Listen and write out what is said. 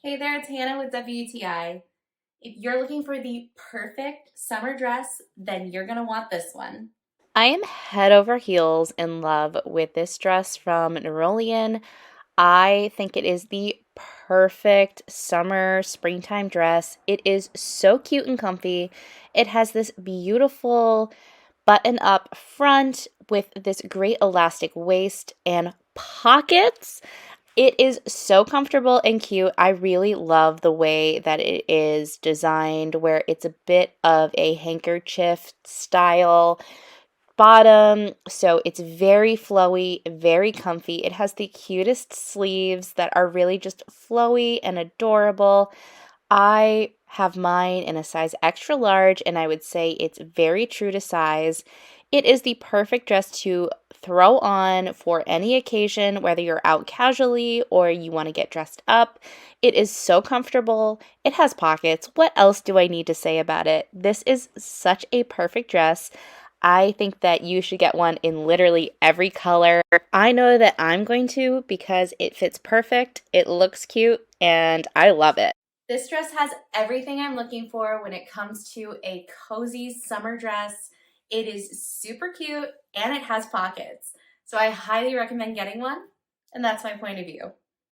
Hey there, it's Hannah with WTI. If you're looking for the perfect summer dress, then you're gonna want this one. I am head over heels in love with this dress from Nerolian. I think it is the perfect summer, springtime dress. It is so cute and comfy. It has this beautiful button up front with this great elastic waist and pockets. It is so comfortable and cute. I really love the way that it is designed, where it's a bit of a handkerchief style bottom, so it's very flowy, very comfy. It has the cutest sleeves that are really just flowy and adorable. I have mine in a size extra large, and I would say it's very true to size. It is the perfect dress to throw on for any occasion, whether you're out casually or you want to get dressed up. It is so comfortable. It has pockets. What else do I need to say about it? This is such a perfect dress. I think that you should get one in literally every color. I know that I'm going to because it fits perfect, it looks cute, and I love it. This dress has everything I'm looking for when it comes to a cozy summer dress. It is super cute and it has pockets. So I highly recommend getting one, and that's my point of view.